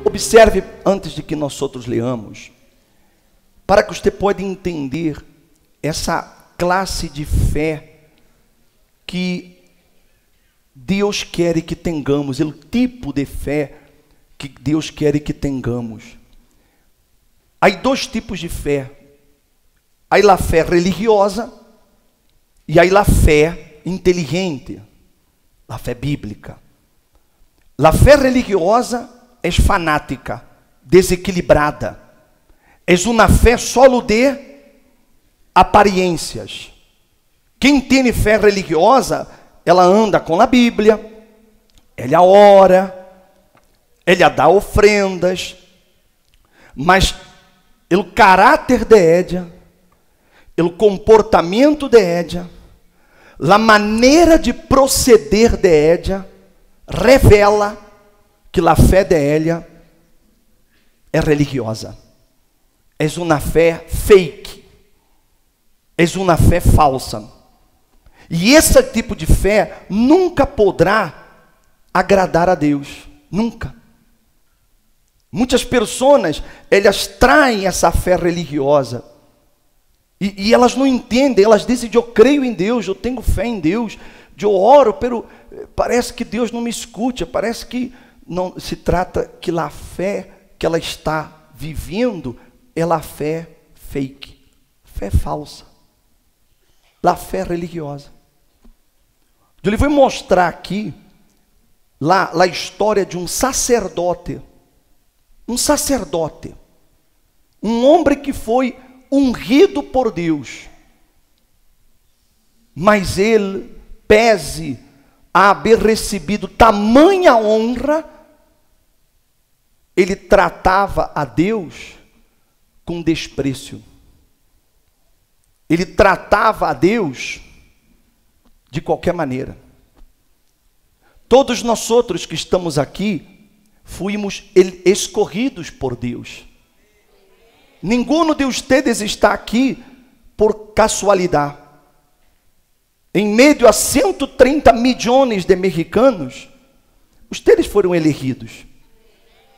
Observe antes de que nós outros leamos, para que você possa entender essa classe de fé que Deus quer que tenhamos, o tipo de fé que Deus quer que tenhamos. Há dois tipos de fé. Há a fé religiosa e há a fé inteligente, a fé bíblica. A fé religiosa é fanática, desequilibrada. É uma fé solo de aparências. Quem tem fé religiosa, ela anda com a Bíblia, ela ora, ela dá ofrendas, mas o caráter de ella, o comportamento de ella, a maneira de proceder de ella, revela que a fé de ella é religiosa. É uma fé fake, é uma fé falsa. E esse tipo de fé nunca poderá agradar a Deus, nunca. Muitas pessoas, elas traem essa fé religiosa, e elas não entendem, elas dizem, eu creio em Deus, eu tenho fé em Deus, eu oro, pero parece que Deus não me escuta, parece que não se trata que a fé que ela está vivendo é a fé fake, fé falsa, a fé religiosa. Eu vou mostrar aqui a história de um sacerdote, um homem que foi ungido por Deus, mas ele, pese a haver recebido tamanha honra, ele tratava a Deus com desprezo. Ele tratava a Deus de qualquer maneira. Todos nós outros que estamos aqui, fomos escolhidos por Deus. Nenhum de vocês está aqui por casualidade. Em meio a 130 milhões de mexicanos, vocês foram elegidos.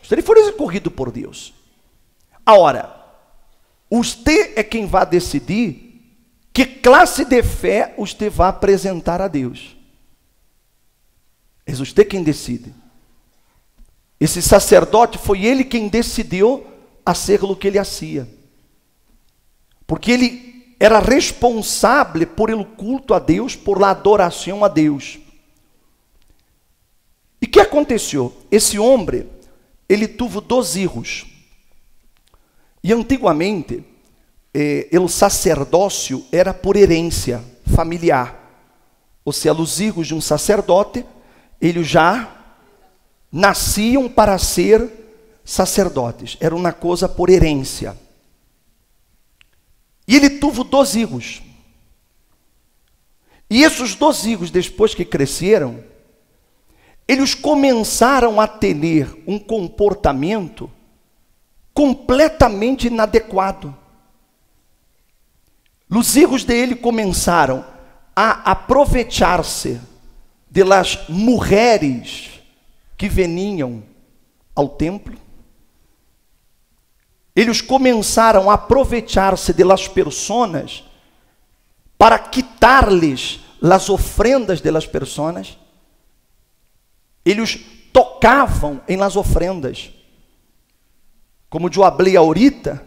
Vocês foram escolhidos por Deus. Agora, você é quem vai decidir que classe de fé você vai apresentar a Deus. É você quem decide. Esse sacerdote foi ele quem decidiu fazer o que ele fazia. Porque ele era responsável por el culto a Deus, por la adoração a Deus. E o que aconteceu? Esse homem, ele teve 2 filhos. E antigamente, o sacerdócio era por herência familiar. Ou seja, os filhos de um sacerdote, eles já nasciam para ser sacerdotes. Era uma coisa por herência. E ele teve 2 filhos. E esses 2 filhos, depois que cresceram, eles começaram a ter um comportamento completamente inadequado. Os filhos dele começaram a aproveitar-se das mulheres que veniam ao templo. Eles começaram a aproveitar-se das pessoas para quitar-lhes as ofrendas das pessoas. Eles tocavam em las ofrendas. Como eu falei ahorita,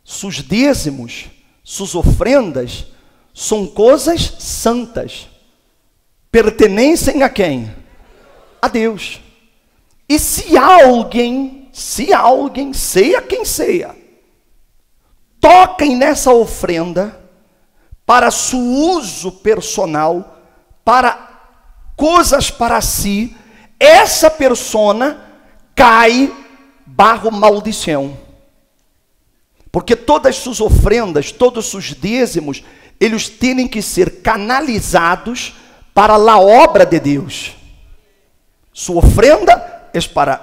sus dízimos, sus ofrendas, são coisas santas. Pertencem a quem? A Deus. E se alguém, seja quem seja, toquem nessa ofrenda para seu uso personal, para coisas para si, essa persona cai bajo maldição. Porque todas suas ofrendas, todos os seus dízimos, eles têm que ser canalizados para a obra de Deus. Sua ofrenda é para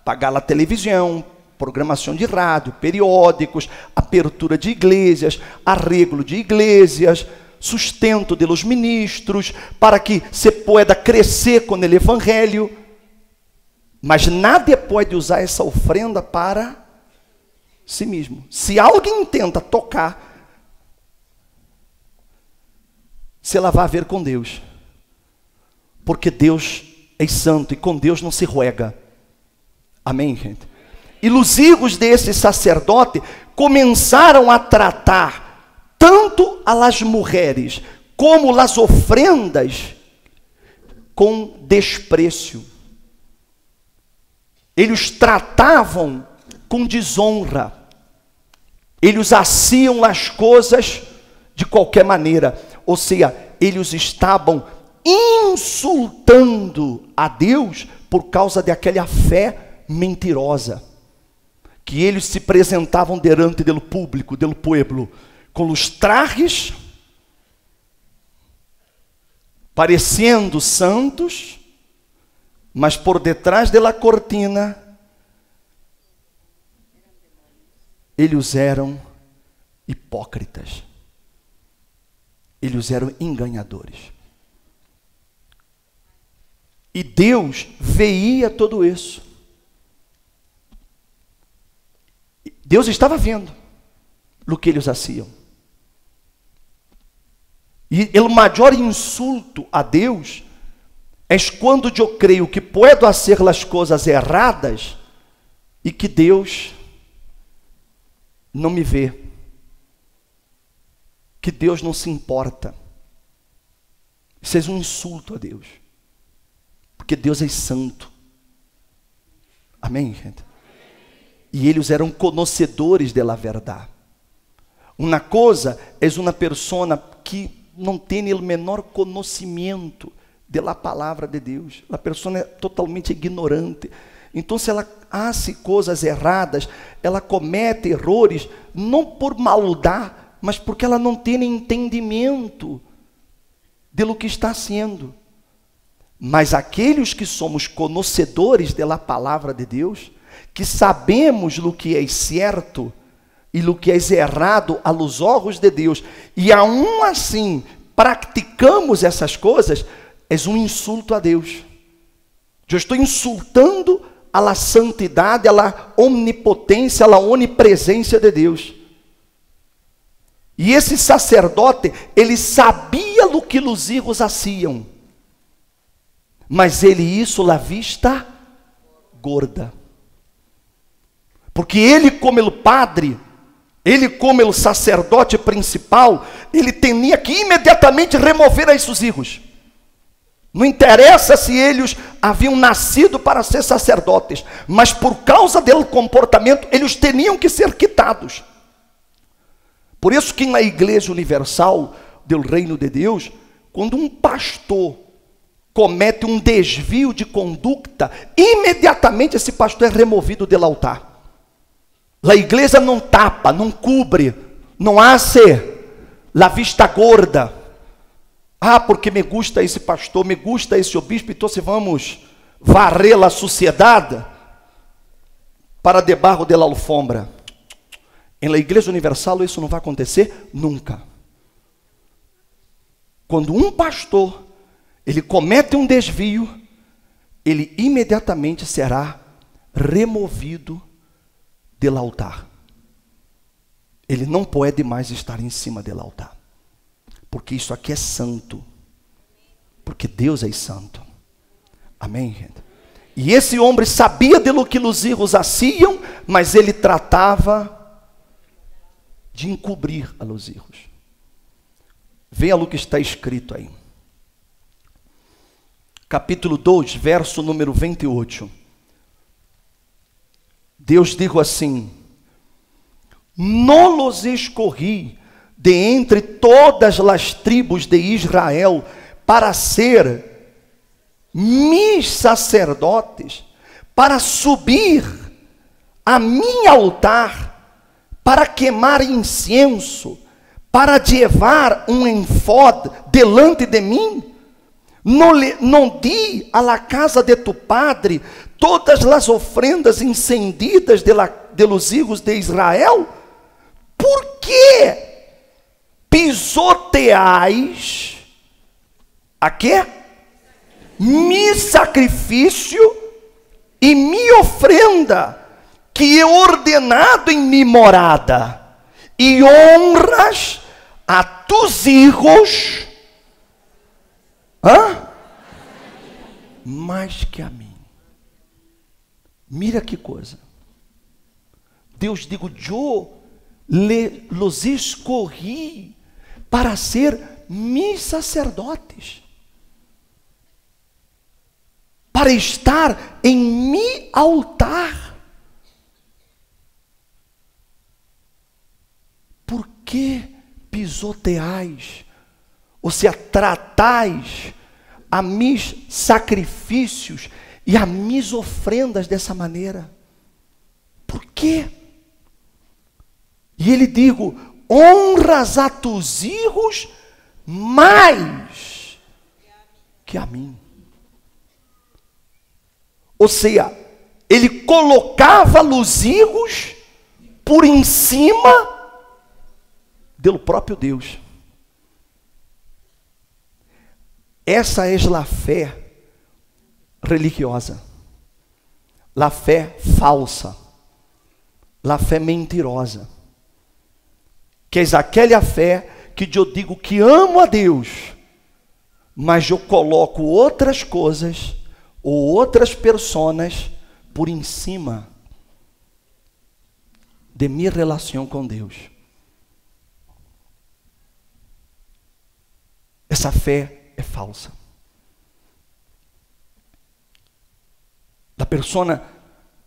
pagar a televisão, programação de rádio, periódicos, abertura de igrejas, arreglo de igrejas, sustento de los ministros, para que se pueda crescer com o evangelho. Mas nada pode usar essa ofrenda para si mesmo. Se alguém tenta tocar, se ela vai ver com Deus. Porque Deus é santo e com Deus não se ruega. Amém, gente? E os hijos desse sacerdote começaram a tratar tanto as mulheres como as ofrendas com desprezo. Eles tratavam com desonra. Eles faziam as coisas de qualquer maneira. Ou seja, eles estavam insultando a Deus por causa daquela fé mentirosa. Que eles se apresentavam diante do público, do povo, com os trajes, parecendo santos, mas por detrás da cortina, eles eram hipócritas. Eles eram enganadores. E Deus veia tudo isso. Deus estava vendo o que eles faziam. E o maior insulto a Deus é quando eu creio que posso fazer as coisas erradas e que Deus não me vê. Que Deus não se importa. Isso é um insulto a Deus. Porque Deus é santo. Amém, gente? E eles eram conhecedores da verdade. Uma coisa é uma pessoa que não tem o menor conhecimento da palavra de Deus. A pessoa é totalmente ignorante. Então, se ela faz coisas erradas, ela comete erros, não por maldade, mas porque ela não tem entendimento do que está sendo. Mas aqueles que somos conhecedores da palavra de Deus, que sabemos o que é certo e o que é errado aos olhos de Deus, e aún assim praticamos essas coisas, é um insulto a Deus. Eu estou insultando a santidade, a onipotência, a onipresença de Deus. E esse sacerdote, ele sabia o que os hijos faziam, mas ele isso à vista gorda. Porque ele, como o padre, ele, como o sacerdote principal, ele tinha que imediatamente remover a esses hijos. Não interessa se eles haviam nascido para ser sacerdotes, mas por causa do comportamento, eles tinham que ser quitados. Por isso que na Igreja Universal do Reino de Deus, quando um pastor comete um desvio de conduta, imediatamente esse pastor é removido do altar. A igreja não tapa, não cubre, não hace la vista gorda. Ah, porque me gusta esse pastor, me gusta esse obispo, então se vamos varrer a sociedade para debaixo da alfombra. Em la Igreja Universal isso não vai acontecer nunca. Quando um pastor ele comete um desvio, ele imediatamente será removido do altar. Ele não pode mais estar em cima do altar. Porque isso aqui é santo. Porque Deus é santo. Amém, gente? E esse homem sabia do que os hijos faziam, mas ele tratava de encobrir a los hijos. Veja o que está escrito aí. Capítulo 2, verso número 28. Deus dijo assim: não los escorri de entre todas as tribos de Israel para ser mis sacerdotes, para subir a meu altar, para queimar incenso, para levar um enfod delante de mim. Não di a la casa de tu padre todas as ofrendas encendidas de los hijos de Israel? Por que pisoteais a quê? Mi sacrifício e mi ofrenda, que é ordenado em mi morada, e honras a tus hijos, mais que a mim. Mira que coisa. Deus digo, eu los escorri para ser mis sacerdotes, para estar em mi altar. Por que pisoteais, ou seja, tratais a mis sacrifícios e a mis ofrendas dessa maneira? Por quê? E ele digo, honras a tus hijos mais que a mim. Ou seja, ele colocava os hijos por em cima do próprio Deus. Essa é a fé religiosa, a fé falsa, a fé mentirosa, que é aquela fé que eu digo que amo a Deus, mas eu coloco outras coisas ou outras pessoas por em cima de minha relação com Deus. Essa fé é falsa. Da pessoa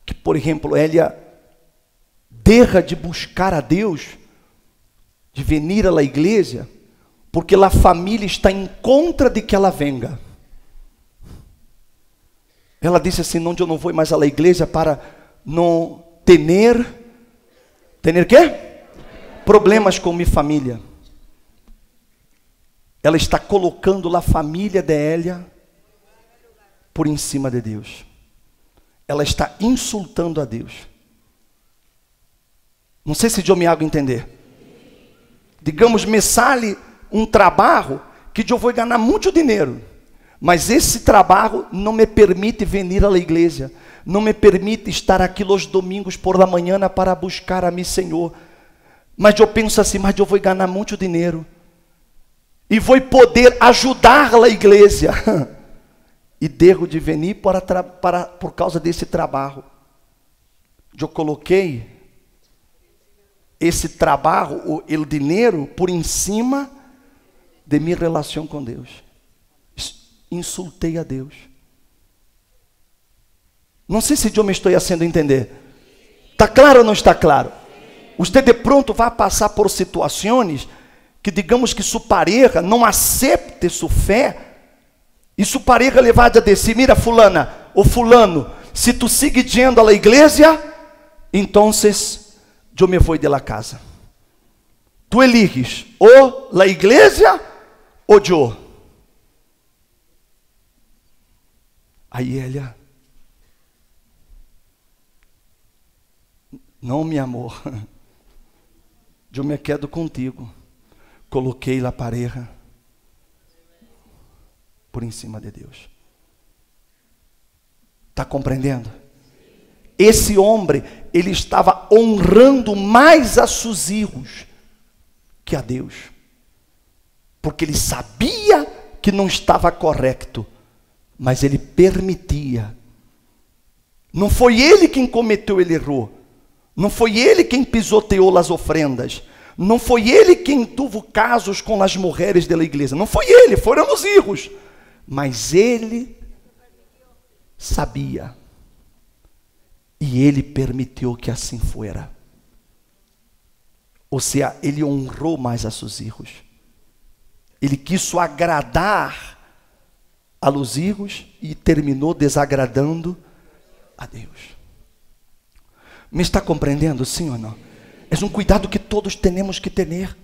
que, por exemplo, ela deixa de buscar a Deus, de vir à igreja, porque a família está em contra de que ela venga. Ela disse assim, não, eu não vou mais à igreja para não ter quê? Problemas com minha família. Ela está colocando a família dela por em cima de Deus. Ela está insultando a Deus. Não sei se eu me hago entender. Digamos, me sale um trabalho que eu vou ganhar muito dinheiro, mas esse trabalho não me permite vir à igreja, não me permite estar aqui os domingos por la manhã para buscar a meu Senhor. Mas eu penso assim, mas eu vou ganhar muito dinheiro e vou poder ajudar a igreja. E devo de vir por causa desse trabalho. Eu coloquei esse trabalho, o dinheiro, por em cima de minha relação com Deus. Insultei a Deus. Não sei se eu me estou fazendo entender. Está claro ou não está claro? Você de pronto vai passar por situações que, digamos que sua pareja não acepte sua fé, e sua pareja levar a dizer, mira fulana, ou fulano, se tu sigue yendo à igreja, então eu me vou de la casa. Tu eliges ou a igreja ou eu. Aí ela, não, meu amor, eu me quedo contigo. Coloquei a pareja por em cima de Deus. Está compreendendo? Esse homem, ele estava honrando mais a seus filhos que a Deus, porque ele sabia que não estava correto, mas ele permitia. Não foi ele quem cometeu, ele errou. Não foi ele quem pisoteou as ofrendas. Não foi ele quem teve casos com as mulheres da igreja. Não foi ele, foram os filhos. Mas ele sabia. E ele permitiu que assim fuera. Ou seja, ele honrou mais a seus filhos. Ele quis agradar a los filhos e terminou desagradando a Deus. Me está compreendendo, sim ou não? É um cuidado que todos temos que ter.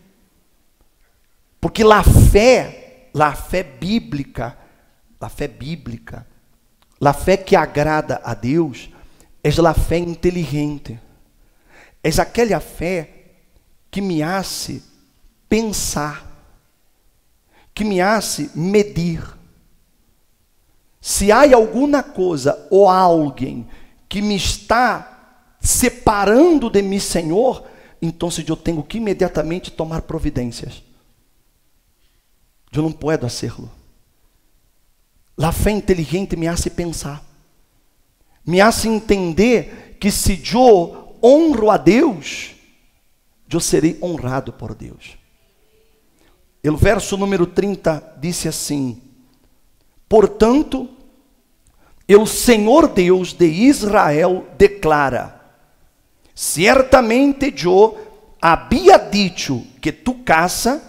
Porque a fé bíblica, a fé que agrada a Deus, é a fé inteligente. É aquela fé que me hace pensar, que me hace medir. Se há alguma coisa ou alguém que me está separando de mim, Senhor, então eu tenho que imediatamente tomar providências. Eu não posso hacerlo. A fé inteligente me hace pensar, me hace entender que se eu honro a Deus, eu serei honrado por Deus. O verso número 30 disse assim: portanto, o Senhor Deus de Israel declara: certamente eu havia dito que tu casa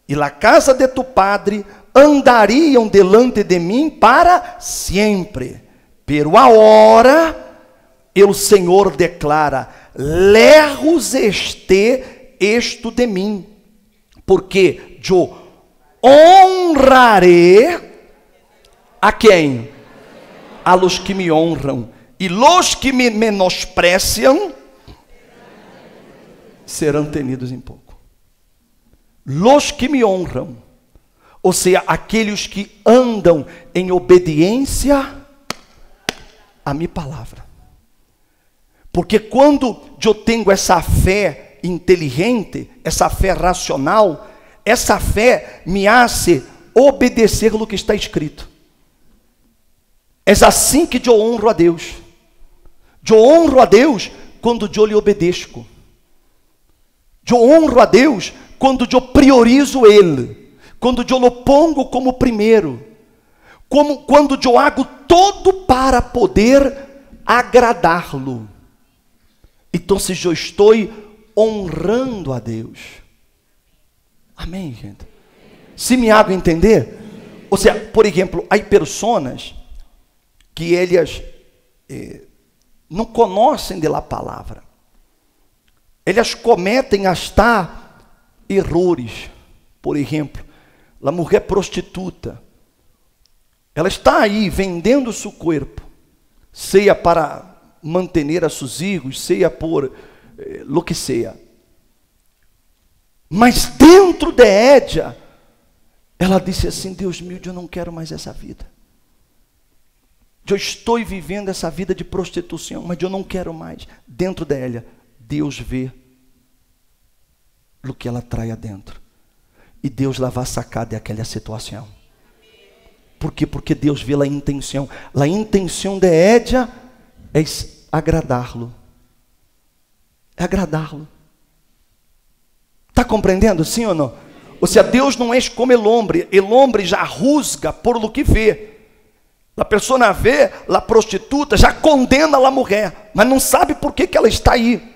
e a casa de tu padre andariam delante de mim para sempre. Pero agora, o Senhor declara: lejos esté esto de mim, porque eu honrarei a quem? A los que me honram, e los que me menospreciam serão tenidos em pouco. Los que me honram, ou seja, aqueles que andam em obediência à minha palavra. Porque quando eu tenho essa fé inteligente, essa fé racional, essa fé me hace obedecer o que está escrito. É assim que eu honro a Deus. Eu honro a Deus quando eu lhe obedeço. Eu honro a Deus quando eu priorizo Ele, quando eu o pongo como primeiro, quando eu hago todo para poder agradá-lo. Então, se eu estou honrando a Deus. Amém, gente? Se me hago entender? Ou seja, por exemplo, há pessoas que elas não conhecem da palavra. Elas cometem hasta erros. Por exemplo, a mulher prostituta, ela está aí vendendo seu corpo, seja para manter a seus filhos, seja por lo que seja. Mas dentro de ela, ela disse assim: Deus meu, eu não quero mais essa vida. Eu estou vivendo essa vida de prostituição, mas eu não quero mais. Dentro dela, Deus vê o que ela traz adentro. E Deus lá vai sacar daquela situação. Por quê? Porque Deus vê a intenção. A intenção de ela é agradá-lo. É agradá-lo. Está compreendendo, sim ou não? Ou seja, Deus não é como o homem já juzga por lo que vê. A pessoa vê, a prostituta já condena a mulher, mas não sabe por que ela está aí.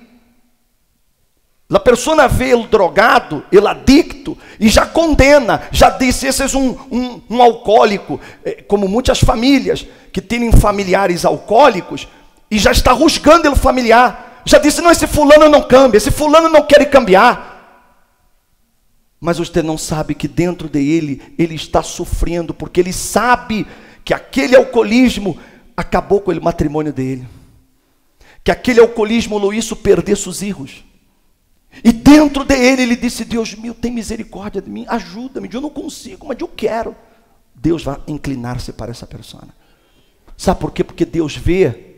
A pessoa vê o drogado, o adicto, e já condena, já diz: esse é um alcoólico, como muitas famílias que têm familiares alcoólicos, e já está rusgando o familiar, já disse: não, esse fulano não cambia, esse fulano não quer cambiar. Mas você não sabe que dentro dele, ele está sofrendo, porque ele sabe que aquele alcoolismo acabou com o matrimônio dele, que aquele alcoolismo o hizo perder seus filhos. E dentro dele ele disse: Deus meu, tem misericórdia de mim, ajuda-me, eu não consigo, mas eu quero. Deus vai inclinar-se para essa pessoa. Sabe por quê? Porque Deus vê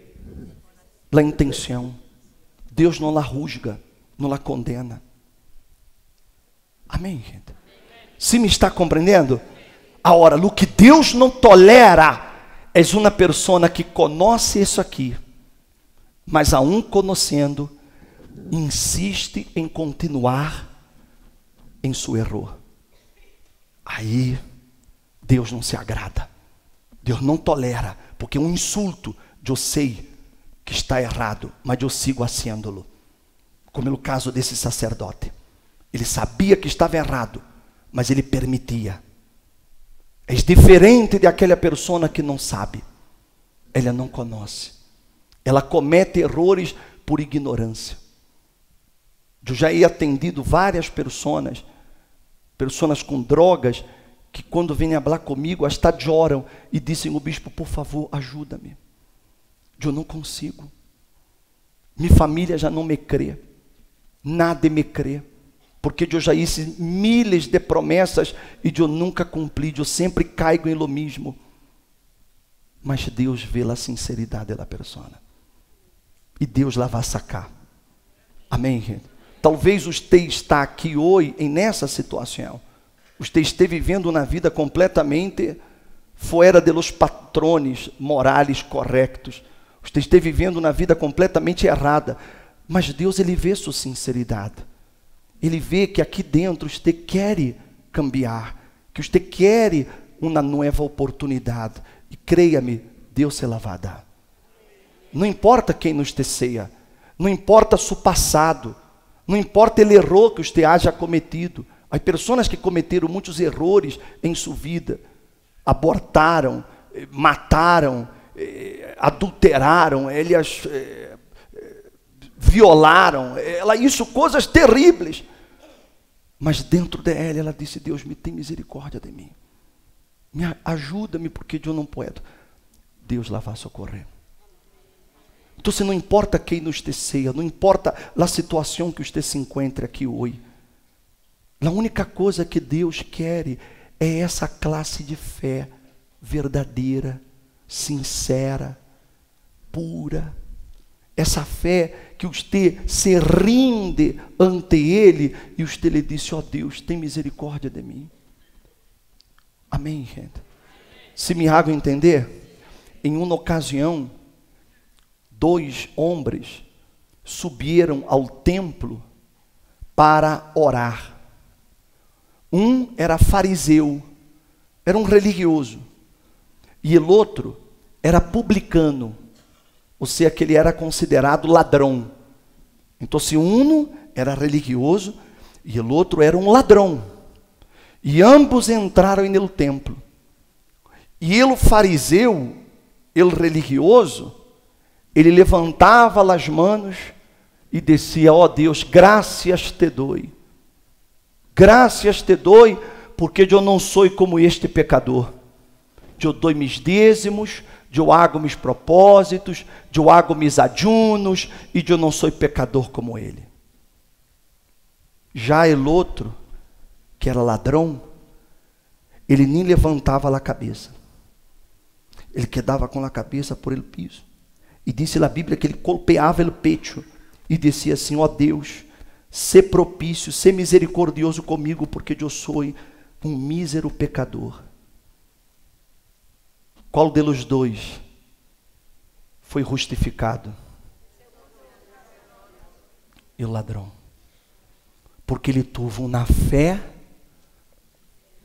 a intenção. Deus não la juzga, não la condena. Amém, gente? Se me está compreendendo? Agora, o que Deus não tolera é uma pessoa que conhece isso aqui, mas aún conhecendo, insiste em continuar em seu erro. Aí Deus não se agrada, Deus não tolera, porque é um insulto. Eu sei que está errado, mas eu sigo fazendo-lo. Como no caso desse sacerdote, ele sabia que estava errado, mas ele permitia. É diferente de aquela pessoa que não sabe, ela não conhece, ela comete erros por ignorância. Eu já he atendido várias pessoas com drogas, que quando vêm falar comigo, hasta choram e dizem: o bispo, por favor, ajuda-me. Eu não consigo. Minha família já não me crê. Nada me crê. Porque eu já hice miles de promessas e eu nunca cumpri. Eu sempre caigo em lo mesmo. Mas Deus vê a sinceridade da pessoa. e Deus lá vai sacar. Amém, gente? Talvez você está aqui hoje nessa situação. Você esteja vivendo uma vida completamente fora de los patrones morales corretos. Você esteja vivendo uma vida completamente errada. Mas Deus, Ele vê sua sinceridade. Ele vê que aqui dentro você quer cambiar, que você quer uma nova oportunidade. E creia-me, Deus se la vai dar. Não importa quem nos teceia, não importa seu passado, não importa o erro que você haja cometido. Há pessoas que cometeram muitos erros em sua vida, abortaram, mataram, adulteraram, elas violaram, isso coisas terríveis. Mas dentro dela, ela disse: Deus, me tem misericórdia de mim. Ajuda-me, porque eu não posso. Deus lá vai socorrer. Então, se não importa quem nos teceia, não importa a situação que você se encontre aqui hoje, a única coisa que Deus quer é essa classe de fé verdadeira, sincera, pura. Essa fé que você se rinde ante Ele e você lhe disse: ó Deus, tem misericórdia de mim. Amém, gente? Se me hago entender, em uma ocasião, 2 homens subiram ao templo para orar. Um era fariseu, era um religioso, e o outro era publicano, ou seja, que ele era considerado ladrão. Então, se um era religioso e o outro era um ladrão, e ambos entraram no templo. E o fariseu, o religioso, ele levantava as mãos e descia: ó Deus, graças te dou. Graças te dou, porque eu não sou como este pecador. Eu dou meus dízimos, eu hago meus propósitos, eu hago meus ajunos, e eu não sou pecador como ele. Já o outro, que era ladrão, ele nem levantava a cabeça. Ele quedava com a cabeça por el piso. E disse a Bíblia que ele golpeava o peito e dizia assim: ó Deus, sê propício, sê misericordioso comigo, porque eu sou um mísero pecador. Qual deles dois foi justificado? E o ladrão. Porque ele teve uma fé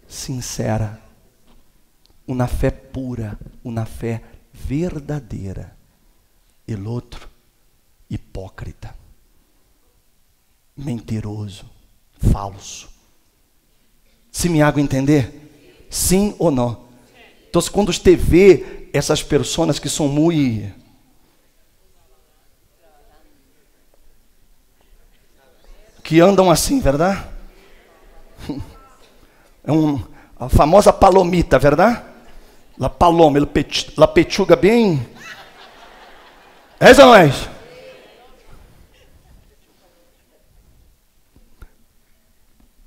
sincera, uma fé pura, uma fé verdadeira. E o outro, hipócrita, mentiroso, falso. Se me hago entender? Sim ou não? Então, quando você vê essas pessoas que são muito que andam assim, verdade? É a famosa palomita, verdade? La paloma, la pechuga bem. É isso ou não é isso?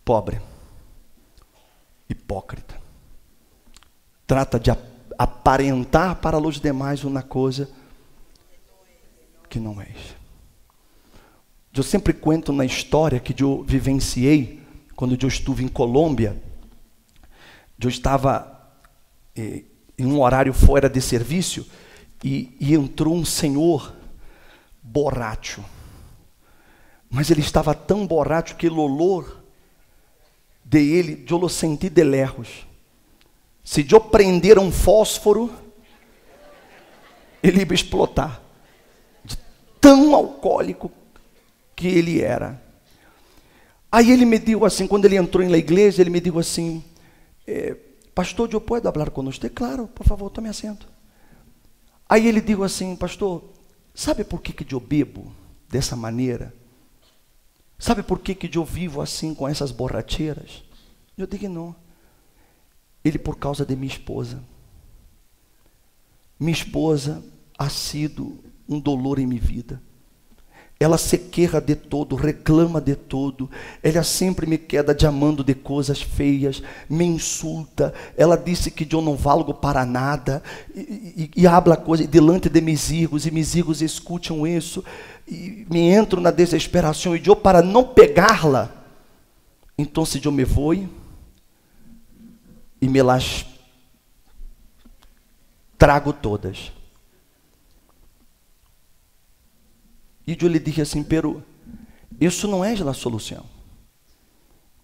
Pobre, hipócrita, trata de aparentar para os demais uma coisa que não é. Eu sempre conto na história que eu vivenciei quando eu estive em Colômbia. Eu estava em um horário fora de serviço e entrou um senhor borracho. Mas ele estava tão borracho que o olor de ele, eu o senti de lejos. Se eu prender um fósforo, ele ia explotar. De tão alcoólico que ele era. Aí ele me disse assim, quando ele entrou na igreja, ele me disse assim: pastor, eu posso falar com você? Claro, por favor, tome assento. Aí ele disse assim: pastor, sabe por que eu bebo dessa maneira? Sabe por que eu vivo assim com essas borracheiras? Eu digo: não. Ele, por causa de minha esposa. Minha esposa ha sido um dolor em minha vida. ela se queja de todo, reclama de todo, ela sempre me queda diamando de coisas feias, me insulta, ela disse que eu não valgo para nada, e habla coisa delante de meus filhos, e meus filhos escutam isso, e me entro na desesperação, e eu para não pegá-la, então se eu me vou, e me las trago todas. E eu lhe disse assim, pero isso não é a solução.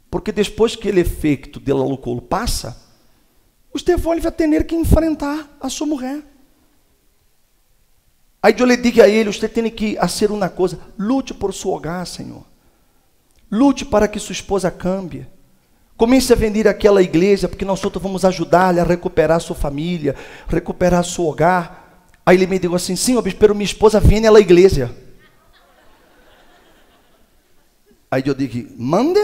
Porque depois que o efeito do álcool passa, você vai ter que enfrentar a sua mulher. Aí eu lhe disse a ele, você tem que fazer uma coisa, lute por seu hogar, Senhor. Lute para que sua esposa cambie. Comece a vender aquela igreja, porque nós outros vamos ajudar-lhe a recuperar sua família, recuperar seu hogar. Aí ele me disse assim, sim, pero minha esposa vem à igreja. Aí eu disse, mande.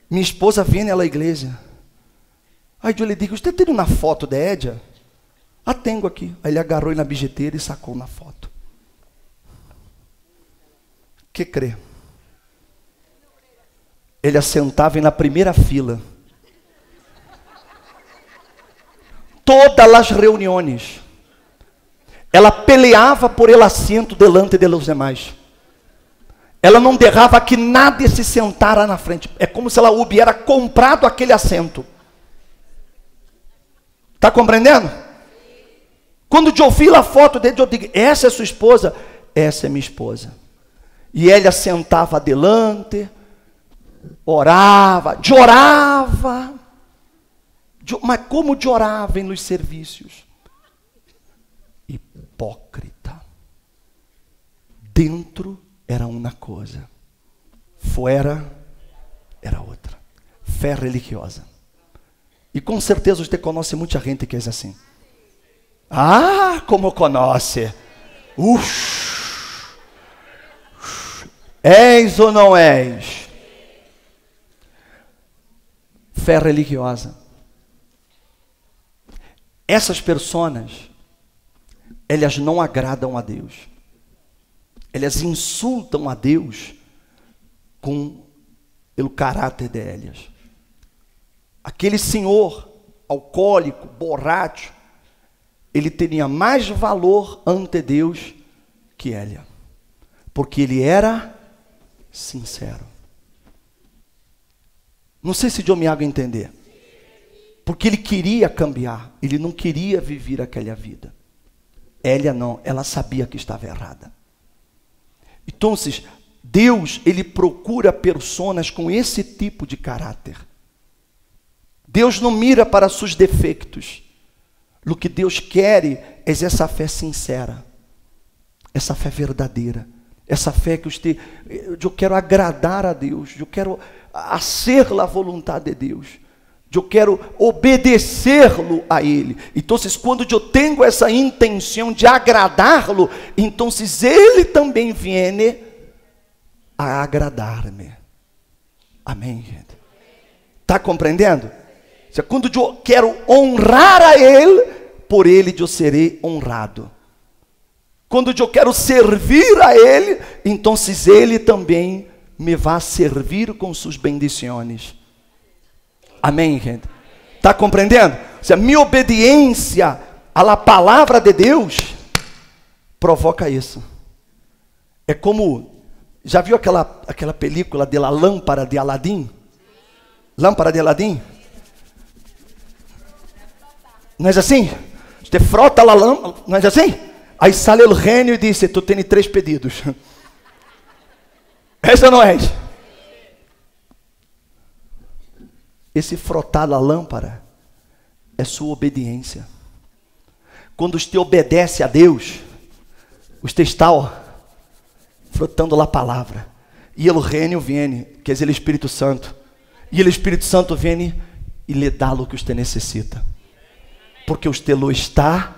Minha esposa vem à igreja. Aí eu lhe disse, você tem uma foto de Édia? Ah, tenho aqui. Aí ele agarrou na bilheteira e sacou na foto. Que crê? Ele assentava na primeira fila. Todas as reuniões. Ela peleava por el assento delante de los demais. Ela não deixava que nadie se sentara na frente. É como se ela hubiera comprado aquele assento. Está compreendendo? Quando eu vi a foto dele, eu digo, essa é sua esposa? Essa é minha esposa. E ela sentava adelante, orava, chorava. Mas como chorava nos serviços? Hipócrita. Dentro era uma coisa, fora era outra. Fé religiosa. E com certeza você conhece muita gente que é assim. Ah, como conhece? És ou não és? Fé religiosa. Essas pessoas, elas não agradam a Deus. Elas insultam a Deus com o caráter delas. Aquele senhor alcoólico, borracho, ele tinha mais valor ante Deus que ela, porque ele era sincero. Não sei se eu me hago entender. Porque ele queria cambiar, ele não queria viver aquela vida. Ela não, ela sabia que estava errada. Então, Deus, ele procura pessoas com esse tipo de caráter. Deus não mira para seus defeitos. O que Deus quer é essa fé sincera, essa fé verdadeira, essa fé que eu quero agradar a Deus, eu quero fazer a vontade de Deus, eu quero obedecer-lo a Ele. Então, quando eu tenho essa intenção de agradá-lo, então Ele também vem a agradar-me. Amém, gente? Está compreendendo? Quando eu quero honrar a Ele, por Ele eu serei honrado. Quando eu quero servir a Ele, então Ele também me vai servir com suas bendições. Amém, gente? Está compreendendo? Se a minha obediência à palavra de Deus provoca isso. É como, já viu aquela película de La Lâmpada de Aladim? Lâmpada de Aladim? Não é assim? Você frota a lâmpada, não é assim? Aí sai o gênio e diz, tu tens 3 pedidos. Essa não é? Esse frotar a lâmpada é sua obediência. Quando você obedece a Deus, você está frotando a palavra. E o reino vem, que é o Espírito Santo. E o Espírito Santo vem e lhe dá o que você necessita. Porque você lo está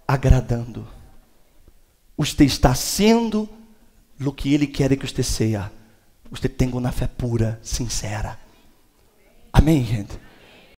agradando. Você está sendo o que Ele quer que você seja. Você tenha uma fé pura, sincera. Amém, gente?